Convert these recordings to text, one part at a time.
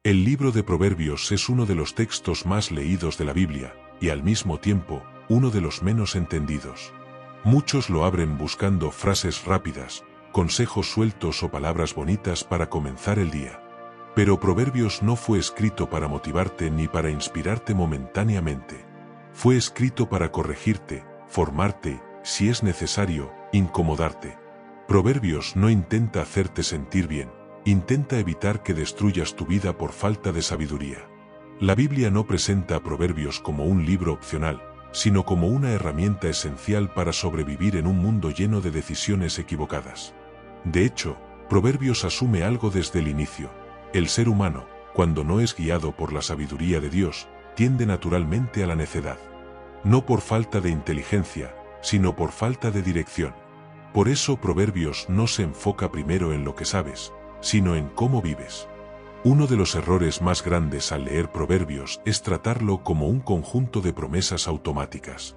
El libro de Proverbios es uno de los textos más leídos de la Biblia, y al mismo tiempo, uno de los menos entendidos. Muchos lo abren buscando frases rápidas, consejos sueltos o palabras bonitas para comenzar el día. Pero Proverbios no fue escrito para motivarte ni para inspirarte momentáneamente. Fue escrito para corregirte, formarte, si es necesario, incomodarte. Proverbios no intenta hacerte sentir bien, intenta evitar que destruyas tu vida por falta de sabiduría. La Biblia no presenta a Proverbios como un libro opcional, sino como una herramienta esencial para sobrevivir en un mundo lleno de decisiones equivocadas. De hecho, Proverbios asume algo desde el inicio. El ser humano, cuando no es guiado por la sabiduría de Dios, tiende naturalmente a la necedad. No por falta de inteligencia, sino por falta de dirección. Por eso Proverbios no se enfoca primero en lo que sabes, sino en cómo vives. Uno de los errores más grandes al leer Proverbios es tratarlo como un conjunto de promesas automáticas.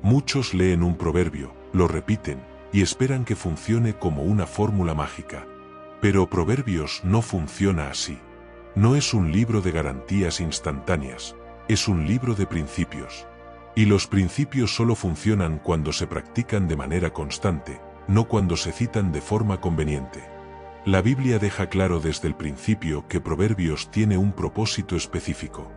Muchos leen un proverbio, lo repiten, y esperan que funcione como una fórmula mágica. Pero Proverbios no funciona así. No es un libro de garantías instantáneas, es un libro de principios. Y los principios solo funcionan cuando se practican de manera constante, no cuando se citan de forma conveniente. La Biblia deja claro desde el principio que Proverbios tiene un propósito específico.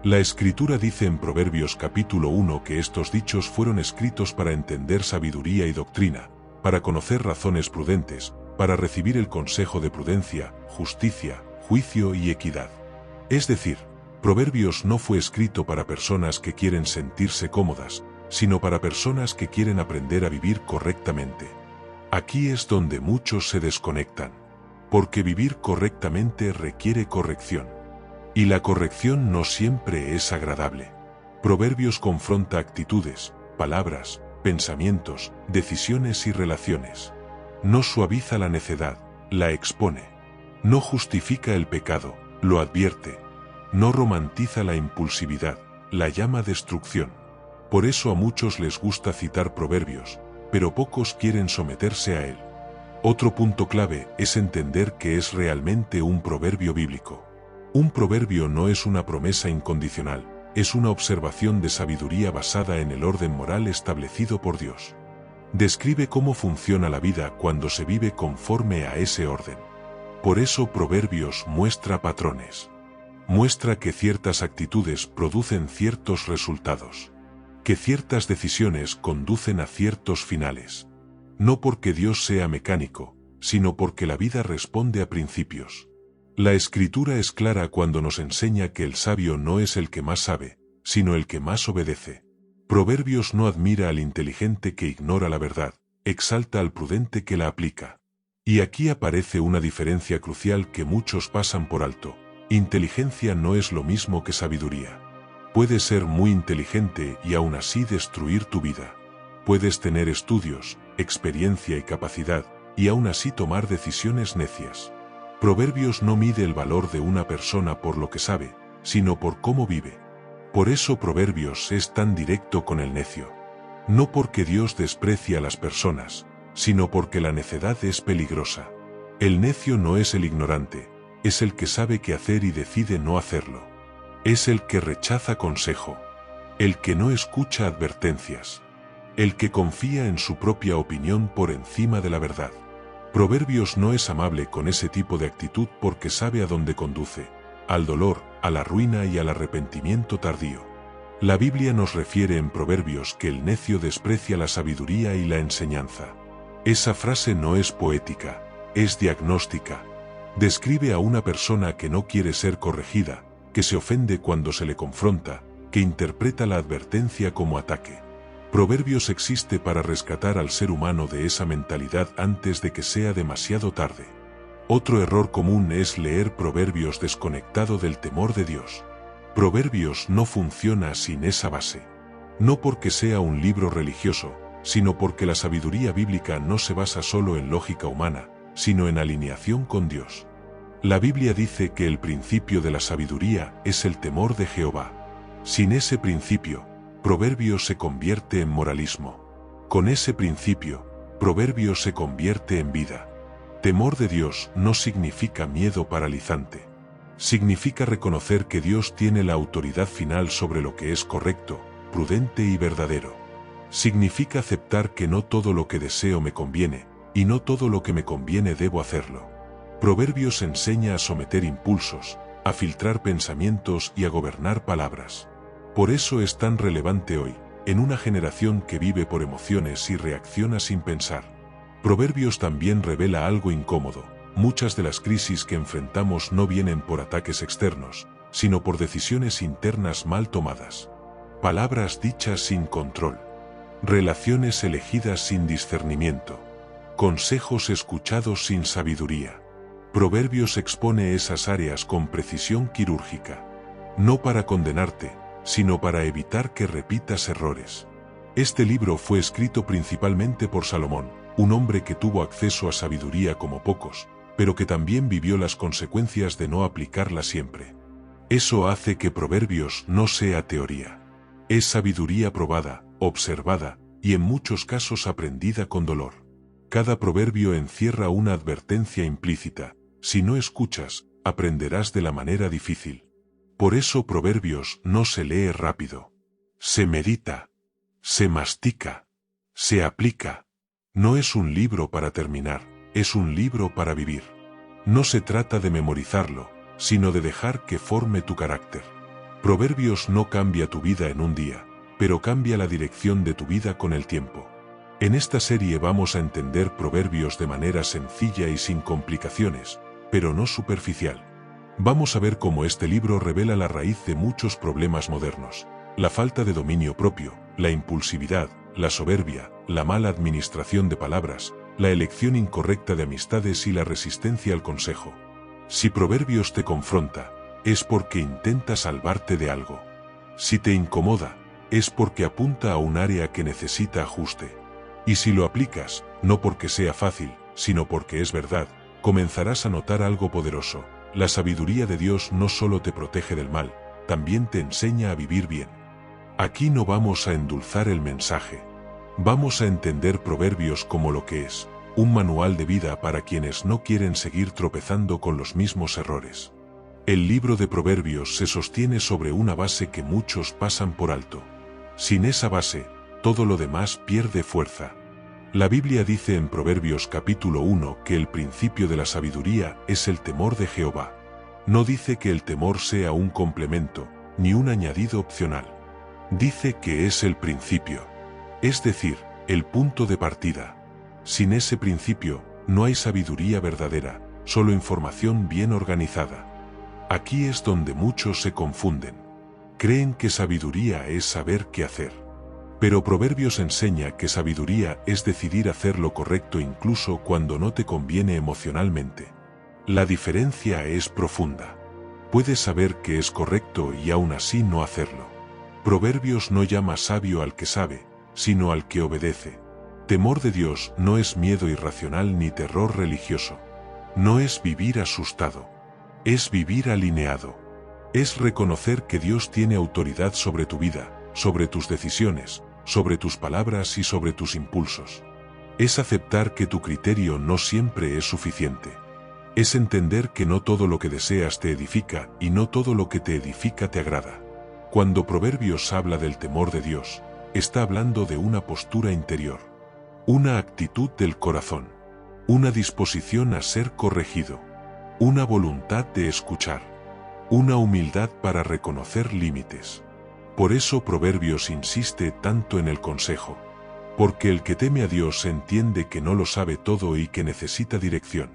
La Escritura dice en Proverbios capítulo 1 que estos dichos fueron escritos para entender sabiduría y doctrina, para conocer razones prudentes, para recibir el consejo de prudencia, justicia, juicio y equidad. Es decir, Proverbios no fue escrito para personas que quieren sentirse cómodas, sino para personas que quieren aprender a vivir correctamente. Aquí es donde muchos se desconectan. Porque vivir correctamente requiere corrección. Y la corrección no siempre es agradable. Proverbios confronta actitudes, palabras, pensamientos, decisiones y relaciones. No suaviza la necedad, la expone. No justifica el pecado, lo advierte. No romantiza la impulsividad, la llama destrucción. Por eso a muchos les gusta citar Proverbios, pero pocos quieren someterse a él. Otro punto clave es entender que es realmente un proverbio bíblico. Un proverbio no es una promesa incondicional, es una observación de sabiduría basada en el orden moral establecido por Dios. Describe cómo funciona la vida cuando se vive conforme a ese orden. Por eso Proverbios muestra patrones. Muestra que ciertas actitudes producen ciertos resultados. Que ciertas decisiones conducen a ciertos finales. No porque Dios sea mecánico, sino porque la vida responde a principios. La Escritura es clara cuando nos enseña que el sabio no es el que más sabe, sino el que más obedece. Proverbios no admira al inteligente que ignora la verdad, exalta al prudente que la aplica. Y aquí aparece una diferencia crucial que muchos pasan por alto. Inteligencia no es lo mismo que sabiduría. Puedes ser muy inteligente y aún así destruir tu vida. Puedes tener estudios, experiencia y capacidad, y aún así tomar decisiones necias. Proverbios no mide el valor de una persona por lo que sabe, sino por cómo vive. Por eso Proverbios es tan directo con el necio. No porque Dios desprecia a las personas, sino porque la necedad es peligrosa. El necio no es el ignorante, es el que sabe qué hacer y decide no hacerlo. Es el que rechaza consejo, el que no escucha advertencias, el que confía en su propia opinión por encima de la verdad. Proverbios no es amable con ese tipo de actitud porque sabe a dónde conduce, al dolor, a la ruina y al arrepentimiento tardío. La Biblia nos refiere en Proverbios que el necio desprecia la sabiduría y la enseñanza. Esa frase no es poética, es diagnóstica. Describe a una persona que no quiere ser corregida, que se ofende cuando se le confronta, que interpreta la advertencia como ataque. Proverbios existe para rescatar al ser humano de esa mentalidad antes de que sea demasiado tarde. Otro error común es leer Proverbios desconectado del temor de Dios. Proverbios no funciona sin esa base. No porque sea un libro religioso, sino porque la sabiduría bíblica no se basa solo en lógica humana, sino en alineación con Dios. La Biblia dice que el principio de la sabiduría es el temor de Jehová. Sin ese principio, Proverbios se convierte en moralismo. Con ese principio, Proverbios se convierte en vida. Temor de Dios no significa miedo paralizante. Significa reconocer que Dios tiene la autoridad final sobre lo que es correcto, prudente y verdadero. Significa aceptar que no todo lo que deseo me conviene, y no todo lo que me conviene debo hacerlo. Proverbios enseña a someter impulsos, a filtrar pensamientos y a gobernar palabras. Por eso es tan relevante hoy, en una generación que vive por emociones y reacciona sin pensar. Proverbios también revela algo incómodo: muchas de las crisis que enfrentamos no vienen por ataques externos, sino por decisiones internas mal tomadas. Palabras dichas sin control. Relaciones elegidas sin discernimiento. Consejos escuchados sin sabiduría. Proverbios expone esas áreas con precisión quirúrgica. No para condenarte, sino para evitar que repitas errores. Este libro fue escrito principalmente por Salomón, un hombre que tuvo acceso a sabiduría como pocos, pero que también vivió las consecuencias de no aplicarla siempre. Eso hace que Proverbios no sea teoría. Es sabiduría probada, observada, y en muchos casos aprendida con dolor. Cada proverbio encierra una advertencia implícita: si no escuchas, aprenderás de la manera difícil. Por eso Proverbios no se lee rápido. Se medita. Se mastica. Se aplica. No es un libro para terminar, es un libro para vivir. No se trata de memorizarlo, sino de dejar que forme tu carácter. Proverbios no cambia tu vida en un día, pero cambia la dirección de tu vida con el tiempo. En esta serie vamos a entender Proverbios de manera sencilla y sin complicaciones, pero no superficial. Vamos a ver cómo este libro revela la raíz de muchos problemas modernos: la falta de dominio propio, la impulsividad, la soberbia, la mala administración de palabras, la elección incorrecta de amistades y la resistencia al consejo. Si Proverbios te confronta, es porque intenta salvarte de algo. Si te incomoda, es porque apunta a un área que necesita ajuste. Y si lo aplicas, no porque sea fácil, sino porque es verdad, comenzarás a notar algo poderoso. La sabiduría de Dios no solo te protege del mal, también te enseña a vivir bien. Aquí no vamos a endulzar el mensaje. Vamos a entender Proverbios como lo que es: un manual de vida para quienes no quieren seguir tropezando con los mismos errores. El libro de Proverbios se sostiene sobre una base que muchos pasan por alto. Sin esa base, todo lo demás pierde fuerza. La Biblia dice en Proverbios capítulo 1 que el principio de la sabiduría es el temor de Jehová. No dice que el temor sea un complemento, ni un añadido opcional. Dice que es el principio, es decir, el punto de partida. Sin ese principio, no hay sabiduría verdadera, solo información bien organizada. Aquí es donde muchos se confunden. Creen que sabiduría es saber qué hacer. Pero Proverbios enseña que sabiduría es decidir hacer lo correcto incluso cuando no te conviene emocionalmente. La diferencia es profunda. Puedes saber que es correcto y aún así no hacerlo. Proverbios no llama sabio al que sabe, sino al que obedece. Temor de Dios no es miedo irracional ni terror religioso. No es vivir asustado. Es vivir alineado. Es reconocer que Dios tiene autoridad sobre tu vida, sobre tus decisiones, sobre tus palabras y sobre tus impulsos. Es aceptar que tu criterio no siempre es suficiente. Es entender que no todo lo que deseas te edifica y no todo lo que te edifica te agrada. Cuando Proverbios habla del temor de Dios, está hablando de una postura interior, una actitud del corazón, una disposición a ser corregido, una voluntad de escuchar, una humildad para reconocer límites. Por eso Proverbios insiste tanto en el consejo, porque el que teme a Dios entiende que no lo sabe todo y que necesita dirección.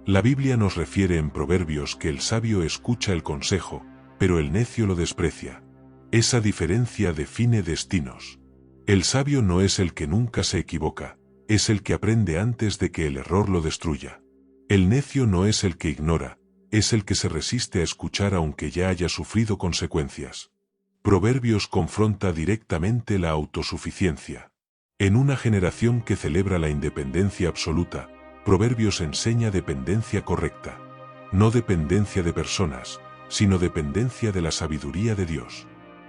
La Biblia nos refiere en Proverbios que el sabio escucha el consejo, pero el necio lo desprecia. Esa diferencia define destinos. El sabio no es el que nunca se equivoca, es el que aprende antes de que el error lo destruya. El necio no es el que ignora, es el que se resiste a escuchar aunque ya haya sufrido consecuencias. Proverbios confronta directamente la autosuficiencia. En una generación que celebra la independencia absoluta, Proverbios enseña dependencia correcta. No dependencia de personas, sino dependencia de la sabiduría de Dios.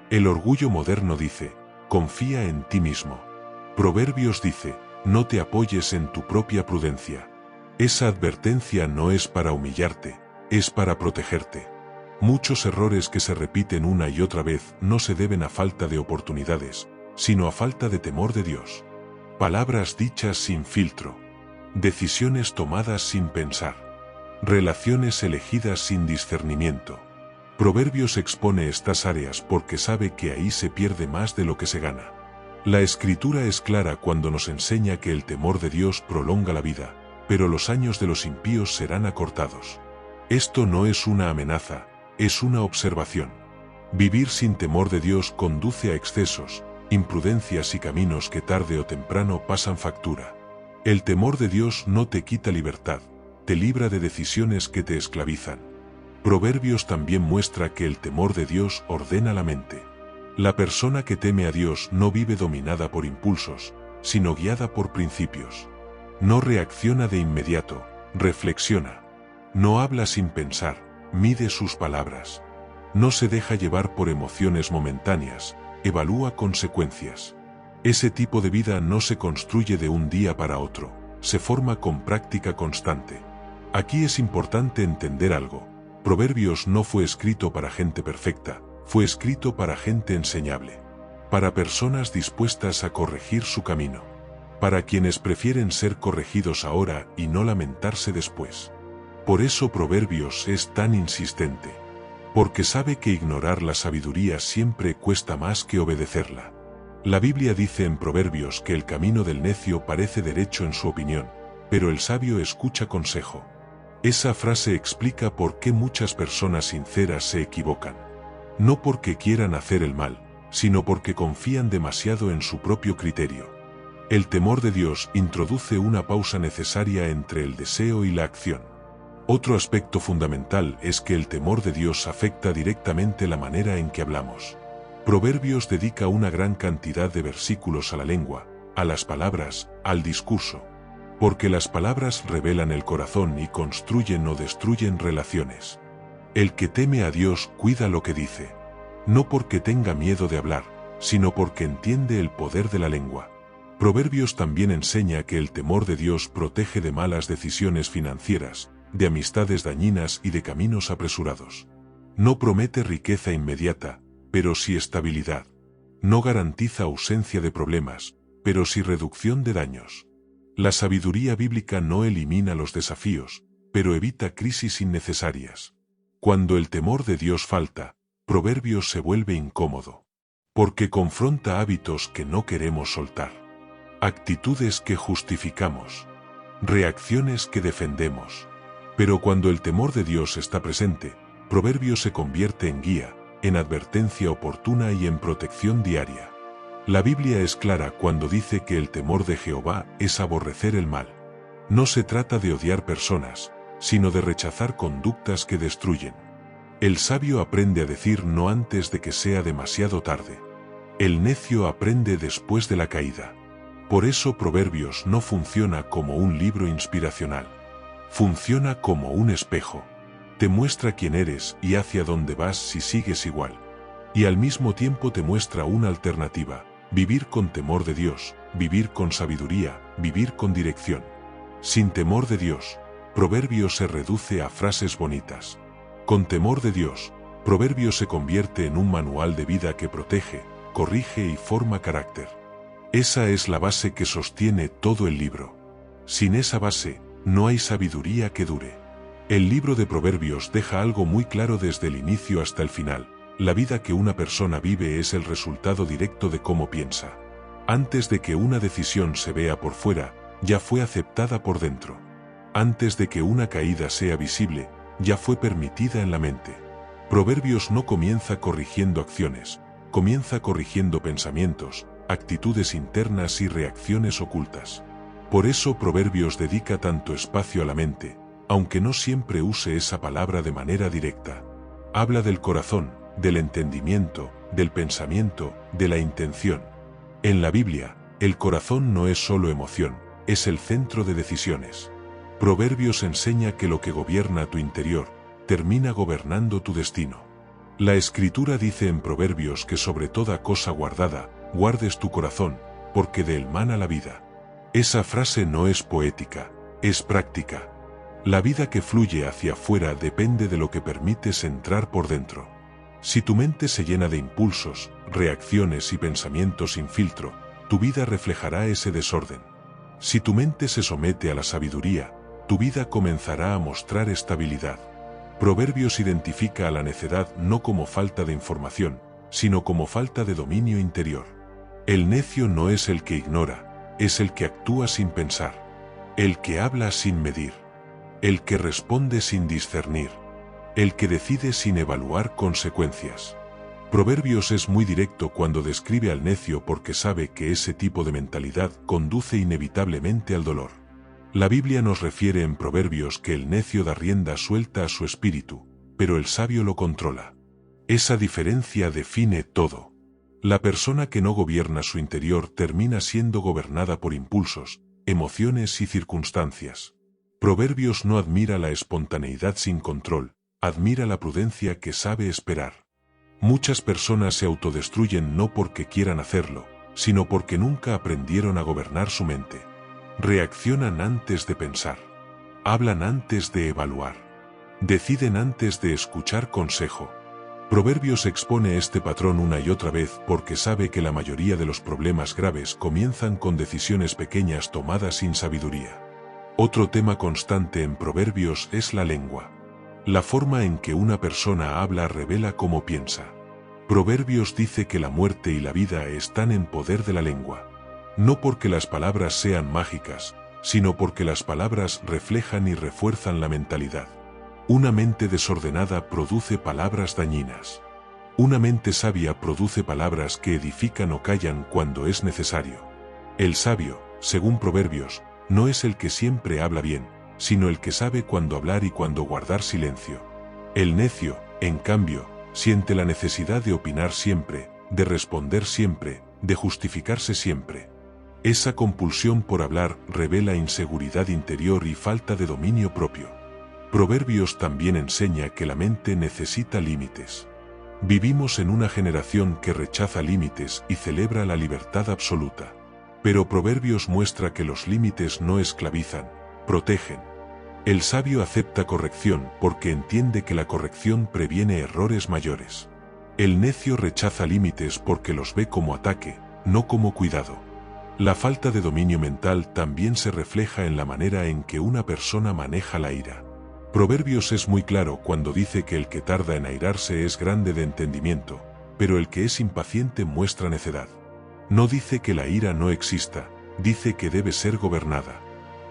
El orgullo moderno dice: confía en ti mismo. Proverbios dice: no te apoyes en tu propia prudencia. Esa advertencia no es para humillarte, es para protegerte. Muchos errores que se repiten una y otra vez no se deben a falta de oportunidades, sino a falta de temor de Dios. Palabras dichas sin filtro. Decisiones tomadas sin pensar. Relaciones elegidas sin discernimiento. Proverbios expone estas áreas porque sabe que ahí se pierde más de lo que se gana. La Escritura es clara cuando nos enseña que el temor de Dios prolonga la vida, pero los años de los impíos serán acortados. Esto no es una amenaza, es una observación. Vivir sin temor de Dios conduce a excesos, imprudencias y caminos que tarde o temprano pasan factura. El temor de Dios no te quita libertad, te libra de decisiones que te esclavizan. Proverbios también muestra que el temor de Dios ordena la mente. La persona que teme a Dios no vive dominada por impulsos, sino guiada por principios. No reacciona de inmediato, reflexiona. No habla sin pensar, mide sus palabras. No se deja llevar por emociones momentáneas, evalúa consecuencias. Ese tipo de vida no se construye de un día para otro, se forma con práctica constante. Aquí es importante entender algo. Proverbios no fue escrito para gente perfecta, fue escrito para gente enseñable. Para personas dispuestas a corregir su camino. Para quienes prefieren ser corregidos ahora y no lamentarse después. Por eso Proverbios es tan insistente. Porque sabe que ignorar la sabiduría siempre cuesta más que obedecerla. La Biblia dice en Proverbios que el camino del necio parece derecho en su opinión, pero el sabio escucha consejo. Esa frase explica por qué muchas personas sinceras se equivocan. No porque quieran hacer el mal, sino porque confían demasiado en su propio criterio. El temor de Dios introduce una pausa necesaria entre el deseo y la acción. Otro aspecto fundamental es que el temor de Dios afecta directamente la manera en que hablamos. Proverbios dedica una gran cantidad de versículos a la lengua, a las palabras, al discurso. Porque las palabras revelan el corazón y construyen o destruyen relaciones. El que teme a Dios cuida lo que dice. No porque tenga miedo de hablar, sino porque entiende el poder de la lengua. Proverbios también enseña que el temor de Dios protege de malas decisiones financieras, de amistades dañinas y de caminos apresurados. No promete riqueza inmediata, pero sí estabilidad. No garantiza ausencia de problemas, pero sí reducción de daños. La sabiduría bíblica no elimina los desafíos, pero evita crisis innecesarias. Cuando el temor de Dios falta, Proverbios se vuelve incómodo. Porque confronta hábitos que no queremos soltar. Actitudes que justificamos. Reacciones que defendemos. Pero cuando el temor de Dios está presente, Proverbios se convierte en guía, en advertencia oportuna y en protección diaria. La Biblia es clara cuando dice que el temor de Jehová es aborrecer el mal. No se trata de odiar personas, sino de rechazar conductas que destruyen. El sabio aprende a decir no antes de que sea demasiado tarde. El necio aprende después de la caída. Por eso Proverbios no funciona como un libro inspiracional. Funciona como un espejo. Te muestra quién eres y hacia dónde vas si sigues igual. Y al mismo tiempo te muestra una alternativa. Vivir con temor de Dios, vivir con sabiduría, vivir con dirección. Sin temor de Dios, Proverbios se reduce a frases bonitas. Con temor de Dios, Proverbios se convierte en un manual de vida que protege, corrige y forma carácter. Esa es la base que sostiene todo el libro. Sin esa base, no hay sabiduría que dure. El libro de Proverbios deja algo muy claro desde el inicio hasta el final. La vida que una persona vive es el resultado directo de cómo piensa. Antes de que una decisión se vea por fuera, ya fue aceptada por dentro. Antes de que una caída sea visible, ya fue permitida en la mente. Proverbios no comienza corrigiendo acciones, comienza corrigiendo pensamientos, actitudes internas y reacciones ocultas. Por eso Proverbios dedica tanto espacio a la mente, aunque no siempre use esa palabra de manera directa. Habla del corazón, del entendimiento, del pensamiento, de la intención. En la Biblia, el corazón no es solo emoción, es el centro de decisiones. Proverbios enseña que lo que gobierna tu interior, termina gobernando tu destino. La Escritura dice en Proverbios que sobre toda cosa guardada, guardes tu corazón, porque de él mana la vida. Esa frase no es poética, es práctica. La vida que fluye hacia afuera depende de lo que permites entrar por dentro. Si tu mente se llena de impulsos, reacciones y pensamientos sin filtro, tu vida reflejará ese desorden. Si tu mente se somete a la sabiduría, tu vida comenzará a mostrar estabilidad. Proverbios identifica a la necedad no como falta de información, sino como falta de dominio interior. El necio no es el que ignora, es el que actúa sin pensar, el que habla sin medir, el que responde sin discernir, el que decide sin evaluar consecuencias. Proverbios es muy directo cuando describe al necio porque sabe que ese tipo de mentalidad conduce inevitablemente al dolor. La Biblia nos refiere en Proverbios que el necio da rienda suelta a su espíritu, pero el sabio lo controla. Esa diferencia define todo. La persona que no gobierna su interior termina siendo gobernada por impulsos, emociones y circunstancias. Proverbios no admira la espontaneidad sin control, admira la prudencia que sabe esperar. Muchas personas se autodestruyen no porque quieran hacerlo, sino porque nunca aprendieron a gobernar su mente. Reaccionan antes de pensar. Hablan antes de evaluar. Deciden antes de escuchar consejo. Proverbios expone este patrón una y otra vez porque sabe que la mayoría de los problemas graves comienzan con decisiones pequeñas tomadas sin sabiduría. Otro tema constante en Proverbios es la lengua. La forma en que una persona habla revela cómo piensa. Proverbios dice que la muerte y la vida están en poder de la lengua. No porque las palabras sean mágicas, sino porque las palabras reflejan y refuerzan la mentalidad. Una mente desordenada produce palabras dañinas. Una mente sabia produce palabras que edifican o callan cuando es necesario. El sabio, según Proverbios, no es el que siempre habla bien, sino el que sabe cuándo hablar y cuándo guardar silencio. El necio, en cambio, siente la necesidad de opinar siempre, de responder siempre, de justificarse siempre. Esa compulsión por hablar revela inseguridad interior y falta de dominio propio. Proverbios también enseña que la mente necesita límites. Vivimos en una generación que rechaza límites y celebra la libertad absoluta. Pero Proverbios muestra que los límites no esclavizan, protegen. El sabio acepta corrección porque entiende que la corrección previene errores mayores. El necio rechaza límites porque los ve como ataque, no como cuidado. La falta de dominio mental también se refleja en la manera en que una persona maneja la ira. Proverbios es muy claro cuando dice que el que tarda en airarse es grande de entendimiento, pero el que es impaciente muestra necedad. No dice que la ira no exista, dice que debe ser gobernada.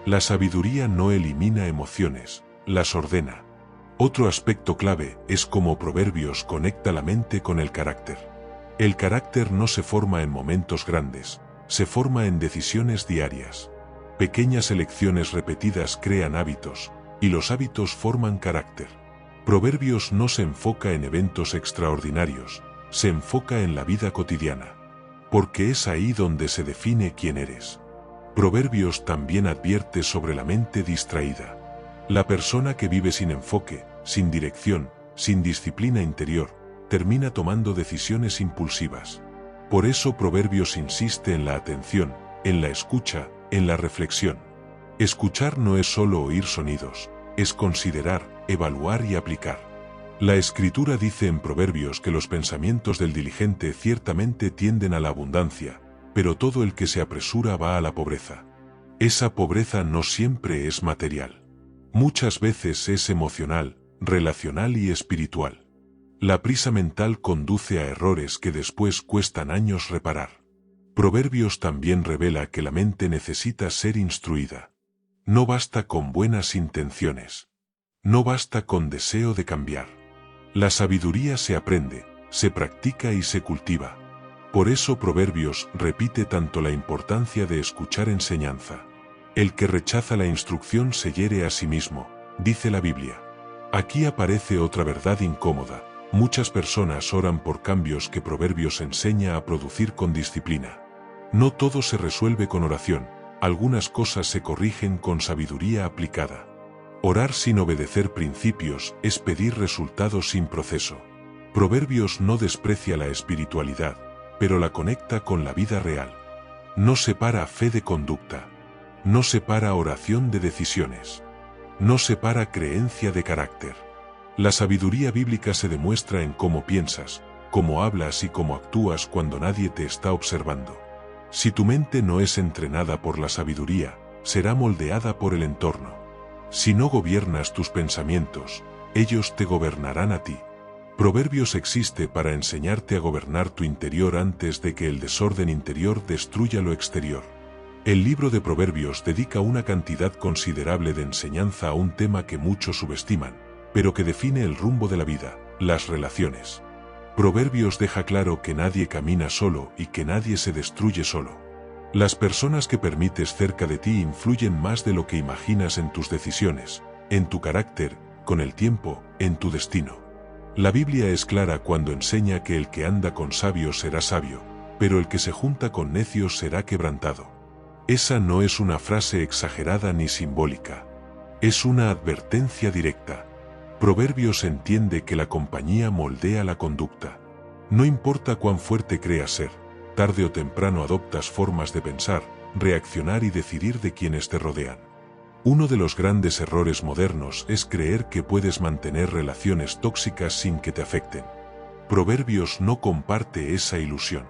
La sabiduría no elimina emociones, las ordena. Otro aspecto clave es cómo Proverbios conecta la mente con el carácter. El carácter no se forma en momentos grandes, se forma en decisiones diarias. Pequeñas elecciones repetidas crean hábitos, y los hábitos forman carácter. Proverbios no se enfoca en eventos extraordinarios, se enfoca en la vida cotidiana. Porque es ahí donde se define quién eres. Proverbios también advierte sobre la mente distraída. La persona que vive sin enfoque, sin dirección, sin disciplina interior, termina tomando decisiones impulsivas. Por eso Proverbios insiste en la atención, en la escucha, en la reflexión. Escuchar no es solo oír sonidos, es considerar, evaluar y aplicar. La Escritura dice en Proverbios que los pensamientos del diligente ciertamente tienden a la abundancia, pero todo el que se apresura va a la pobreza. Esa pobreza no siempre es material. Muchas veces es emocional, relacional y espiritual. La prisa mental conduce a errores que después cuestan años reparar. Proverbios también revela que la mente necesita ser instruida. No basta con buenas intenciones. No basta con deseo de cambiar. La sabiduría se aprende, se practica y se cultiva. Por eso Proverbios repite tanto la importancia de escuchar enseñanza. El que rechaza la instrucción se hiere a sí mismo, dice la Biblia. Aquí aparece otra verdad incómoda. Muchas personas oran por cambios que Proverbios enseña a producir con disciplina. No todo se resuelve con oración, algunas cosas se corrigen con sabiduría aplicada. Orar sin obedecer principios es pedir resultados sin proceso. Proverbios no desprecia la espiritualidad, pero la conecta con la vida real. No separa fe de conducta. No separa oración de decisiones. no separa creencia de carácter. La sabiduría bíblica se demuestra en cómo piensas, cómo hablas y cómo actúas cuando nadie te está observando. Si tu mente no es entrenada por la sabiduría, será moldeada por el entorno. Si no gobiernas tus pensamientos, ellos te gobernarán a ti. Proverbios existe para enseñarte a gobernar tu interior antes de que el desorden interior destruya lo exterior. El libro de Proverbios dedica una cantidad considerable de enseñanza a un tema que muchos subestiman, pero que define el rumbo de la vida, las relaciones. Proverbios deja claro que nadie camina solo y que nadie se destruye solo. Las personas que permites cerca de ti influyen más de lo que imaginas en tus decisiones, en tu carácter, con el tiempo, en tu destino. La Biblia es clara cuando enseña que el que anda con sabios será sabio, pero el que se junta con necios será quebrantado. Esa no es una frase exagerada ni simbólica. Es una advertencia directa. Proverbios entiende que la compañía moldea la conducta. No importa cuán fuerte creas ser, tarde o temprano adoptas formas de pensar, reaccionar y decidir de quienes te rodean. Uno de los grandes errores modernos es creer que puedes mantener relaciones tóxicas sin que te afecten. Proverbios no comparte esa ilusión.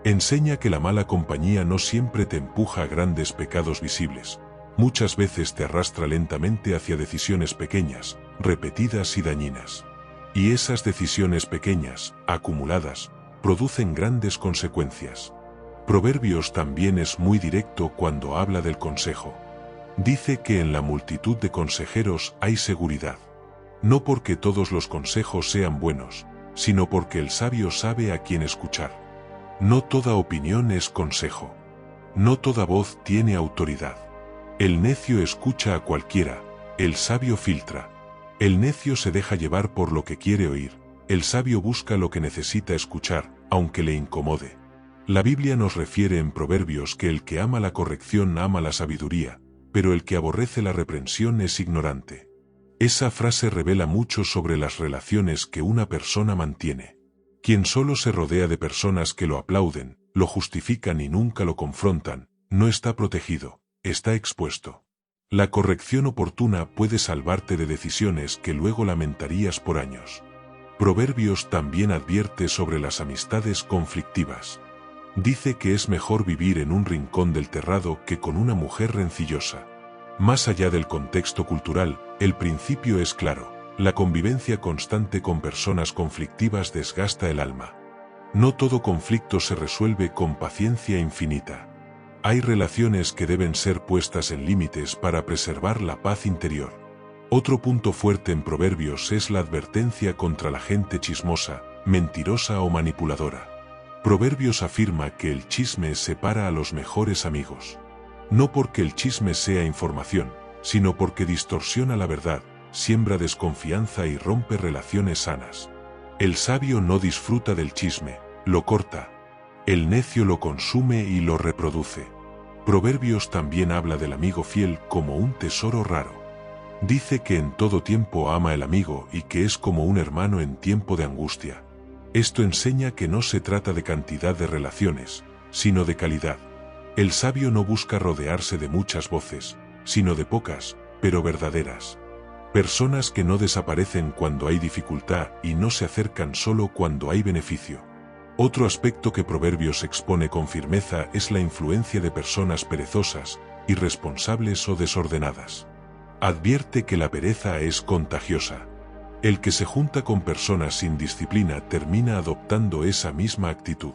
Enseña que la mala compañía no siempre te empuja a grandes pecados visibles. Muchas veces te arrastra lentamente hacia decisiones pequeñas, repetidas y dañinas. Y esas decisiones pequeñas, acumuladas, producen grandes consecuencias. Proverbios también es muy directo cuando habla del consejo. Dice que en la multitud de consejeros hay seguridad. No porque todos los consejos sean buenos, sino porque el sabio sabe a quién escuchar. No toda opinión es consejo. No toda voz tiene autoridad. El necio escucha a cualquiera, el sabio filtra. El necio se deja llevar por lo que quiere oír, el sabio busca lo que necesita escuchar, aunque le incomode. La Biblia nos refiere en Proverbios que el que ama la corrección ama la sabiduría, pero el que aborrece la reprensión es ignorante. Esa frase revela mucho sobre las relaciones que una persona mantiene. Quien solo se rodea de personas que lo aplauden, lo justifican y nunca lo confrontan, no está protegido. Está expuesto. La corrección oportuna puede salvarte de decisiones que luego lamentarías por años. Proverbios también advierte sobre las amistades conflictivas. Dice que es mejor vivir en un rincón del terrado que con una mujer rencillosa. Más allá del contexto cultural, el principio es claro: la convivencia constante con personas conflictivas desgasta el alma. No todo conflicto se resuelve con paciencia infinita. Hay relaciones que deben ser puestas en límites para preservar la paz interior. Otro punto fuerte en Proverbios es la advertencia contra la gente chismosa, mentirosa o manipuladora. Proverbios afirma que el chisme separa a los mejores amigos. No porque el chisme sea información, sino porque distorsiona la verdad, siembra desconfianza y rompe relaciones sanas. El sabio no disfruta del chisme, lo corta. El necio lo consume y lo reproduce. Proverbios también habla del amigo fiel como un tesoro raro. Dice que en todo tiempo ama el amigo y que es como un hermano en tiempo de angustia. Esto enseña que no se trata de cantidad de relaciones, sino de calidad. El sabio no busca rodearse de muchas voces, sino de pocas, pero verdaderas. Personas que no desaparecen cuando hay dificultad y no se acercan solo cuando hay beneficio. Otro aspecto que Proverbios expone con firmeza es la influencia de personas perezosas, irresponsables o desordenadas. Advierte que la pereza es contagiosa. El que se junta con personas sin disciplina termina adoptando esa misma actitud.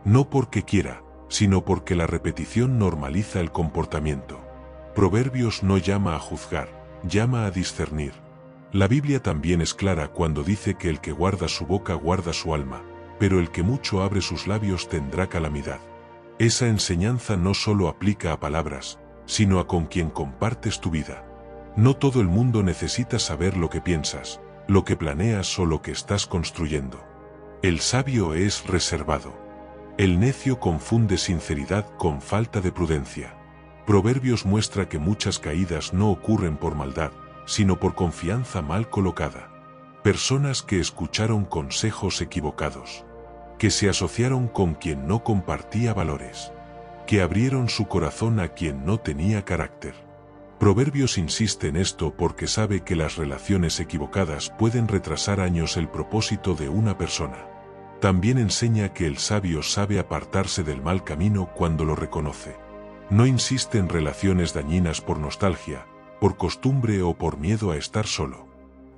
No porque quiera, sino porque la repetición normaliza el comportamiento. Proverbios no llama a juzgar, llama a discernir. La Biblia también es clara cuando dice que el que guarda su boca guarda su alma, pero el que mucho abre sus labios tendrá calamidad. Esa enseñanza no solo aplica a palabras, sino a con quien compartes tu vida. No todo el mundo necesita saber lo que piensas, lo que planeas o lo que estás construyendo. El sabio es reservado. El necio confunde sinceridad con falta de prudencia. Proverbios muestra que muchas caídas no ocurren por maldad, sino por confianza mal colocada. Personas que escucharon consejos equivocados, que se asociaron con quien no compartía valores, que abrieron su corazón a quien no tenía carácter. Proverbios insiste en esto porque sabe que las relaciones equivocadas pueden retrasar años el propósito de una persona. También enseña que el sabio sabe apartarse del mal camino cuando lo reconoce. No insiste en relaciones dañinas por nostalgia, por costumbre o por miedo a estar solo.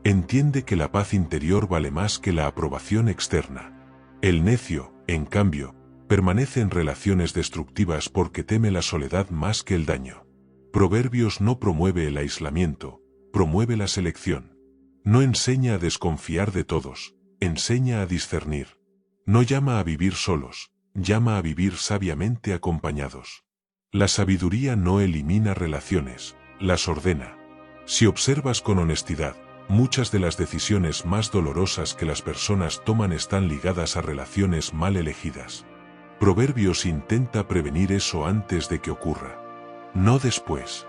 Entiende que la paz interior vale más que la aprobación externa. El necio, en cambio, permanece en relaciones destructivas porque teme la soledad más que el daño. Proverbios no promueve el aislamiento, promueve la selección. No enseña a desconfiar de todos, enseña a discernir. No llama a vivir solos, llama a vivir sabiamente acompañados. La sabiduría no elimina relaciones, las ordena. Si observas con honestidad, muchas de las decisiones más dolorosas que las personas toman están ligadas a relaciones mal elegidas. Proverbios intenta prevenir eso antes de que ocurra, no después.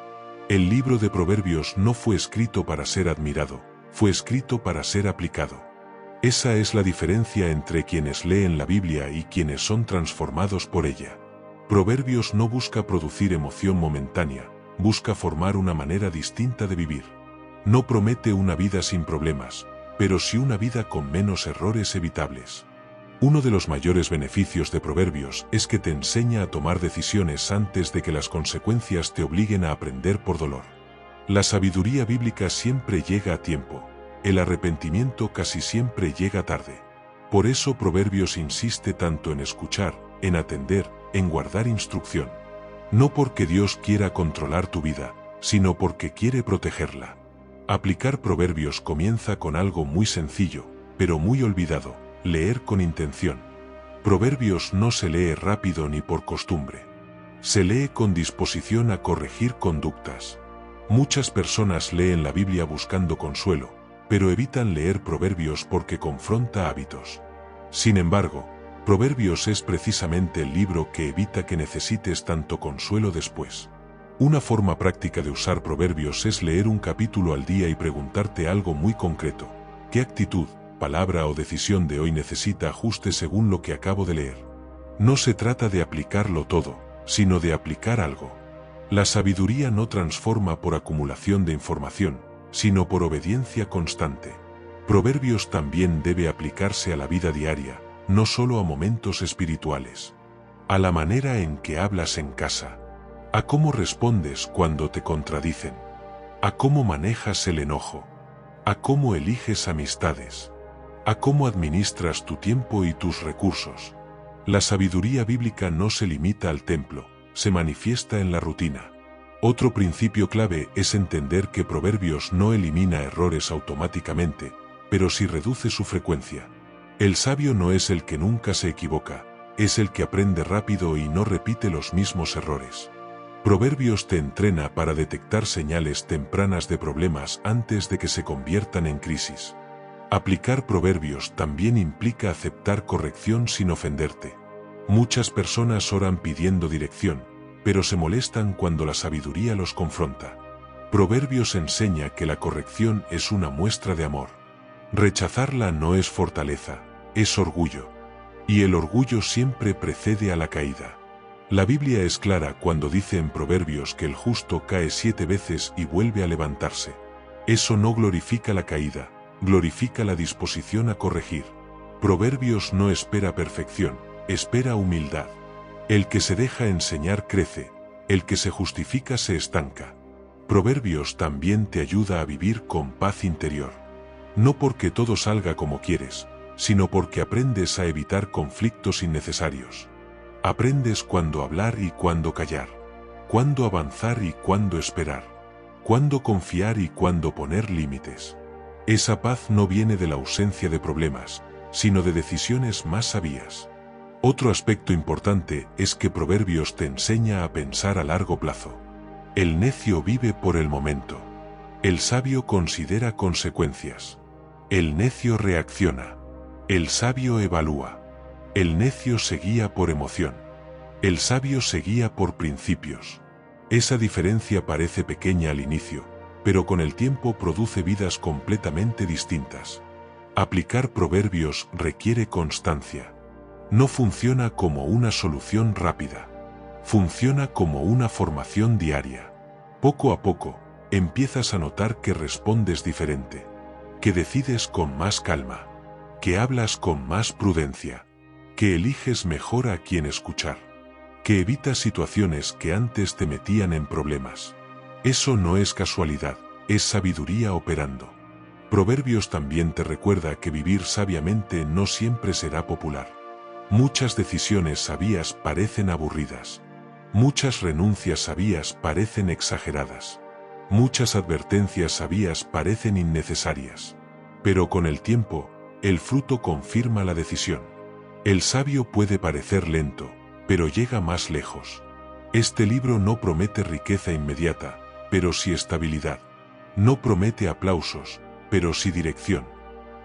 El libro de Proverbios no fue escrito para ser admirado, fue escrito para ser aplicado. Esa es la diferencia entre quienes leen la Biblia y quienes son transformados por ella. Proverbios no busca producir emoción momentánea, busca formar una manera distinta de vivir. No promete una vida sin problemas, pero sí una vida con menos errores evitables. Uno de los mayores beneficios de Proverbios es que te enseña a tomar decisiones antes de que las consecuencias te obliguen a aprender por dolor. La sabiduría bíblica siempre llega a tiempo. El arrepentimiento casi siempre llega tarde. Por eso Proverbios insiste tanto en escuchar, en atender, en guardar instrucción. No porque Dios quiera controlar tu vida, sino porque quiere protegerla. Aplicar Proverbios comienza con algo muy sencillo, pero muy olvidado: leer con intención. Proverbios no se lee rápido ni por costumbre. Se lee con disposición a corregir conductas. Muchas personas leen la Biblia buscando consuelo, pero evitan leer Proverbios porque confronta hábitos. Sin embargo, Proverbios es precisamente el libro que evita que necesites tanto consuelo después. Una forma práctica de usar Proverbios es leer un capítulo al día y preguntarte algo muy concreto: ¿qué actitud, palabra o decisión de hoy necesita ajuste según lo que acabo de leer? No se trata de aplicarlo todo, sino de aplicar algo. La sabiduría no transforma por acumulación de información, sino por obediencia constante. Proverbios también debe aplicarse a la vida diaria, no solo a momentos espirituales. A la manera en que hablas en casa, a cómo respondes cuando te contradicen, a cómo manejas el enojo, a cómo eliges amistades, a cómo administras tu tiempo y tus recursos. La sabiduría bíblica no se limita al templo, se manifiesta en la rutina. Otro principio clave es entender que Proverbios no elimina errores automáticamente, pero sí reduce su frecuencia. El sabio no es el que nunca se equivoca, es el que aprende rápido y no repite los mismos errores. Proverbios te entrena para detectar señales tempranas de problemas antes de que se conviertan en crisis. Aplicar Proverbios también implica aceptar corrección sin ofenderte. Muchas personas oran pidiendo dirección, pero se molestan cuando la sabiduría los confronta. Proverbios enseña que la corrección es una muestra de amor. Rechazarla no es fortaleza, es orgullo. Y el orgullo siempre precede a la caída. La Biblia es clara cuando dice en Proverbios que el justo cae 7 veces y vuelve a levantarse. Eso no glorifica la caída, glorifica la disposición a corregir. Proverbios no espera perfección, espera humildad. El que se deja enseñar crece, el que se justifica se estanca. Proverbios también te ayuda a vivir con paz interior. No porque todo salga como quieres, sino porque aprendes a evitar conflictos innecesarios. Aprendes cuándo hablar y cuándo callar, cuándo avanzar y cuándo esperar, cuándo confiar y cuándo poner límites. Esa paz no viene de la ausencia de problemas, sino de decisiones más sabias. Otro aspecto importante es que Proverbios te enseña a pensar a largo plazo. El necio vive por el momento. El sabio considera consecuencias. El necio reacciona. El sabio evalúa. El necio se guía por emoción. El sabio se guía por principios. Esa diferencia parece pequeña al inicio, pero con el tiempo produce vidas completamente distintas. Aplicar Proverbios requiere constancia. No funciona como una solución rápida. Funciona como una formación diaria. Poco a poco, empiezas a notar que respondes diferente, que decides con más calma, que hablas con más prudencia, que eliges mejor a quién escuchar, que evitas situaciones que antes te metían en problemas. Eso no es casualidad, es sabiduría operando. Proverbios también te recuerda que vivir sabiamente no siempre será popular. Muchas decisiones sabias parecen aburridas. Muchas renuncias sabias parecen exageradas. Muchas advertencias sabias parecen innecesarias. Pero con el tiempo, el fruto confirma la decisión. El sabio puede parecer lento, pero llega más lejos. Este libro no promete riqueza inmediata, pero sí estabilidad. No promete aplausos, pero sí dirección.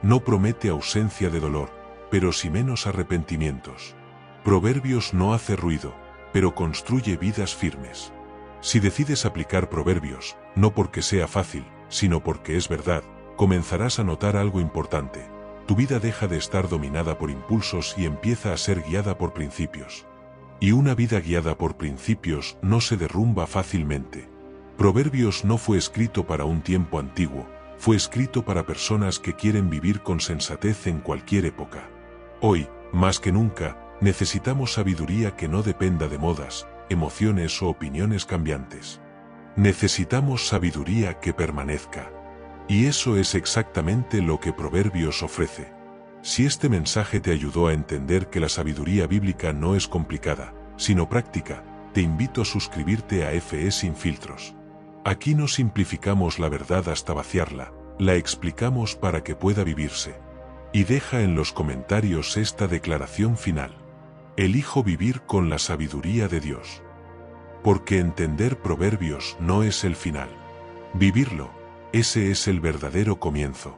No promete ausencia de dolor, pero sí menos arrepentimientos. Proverbios no hace ruido, pero construye vidas firmes. Si decides aplicar Proverbios, no porque sea fácil, sino porque es verdad, comenzarás a notar algo importante. Tu vida deja de estar dominada por impulsos y empieza a ser guiada por principios. Y una vida guiada por principios no se derrumba fácilmente. Proverbios no fue escrito para un tiempo antiguo, fue escrito para personas que quieren vivir con sensatez en cualquier época. Hoy, más que nunca, necesitamos sabiduría que no dependa de modas, emociones o opiniones cambiantes. Necesitamos sabiduría que permanezca. Y eso es exactamente lo que Proverbios ofrece. Si este mensaje te ayudó a entender que la sabiduría bíblica no es complicada, sino práctica, te invito a suscribirte a FE Sin Filtros. Aquí no simplificamos la verdad hasta vaciarla, la explicamos para que pueda vivirse. Y deja en los comentarios esta declaración final. Elijo vivir con la sabiduría de Dios. Porque entender Proverbios no es el final. Vivirlo, ese es el verdadero comienzo.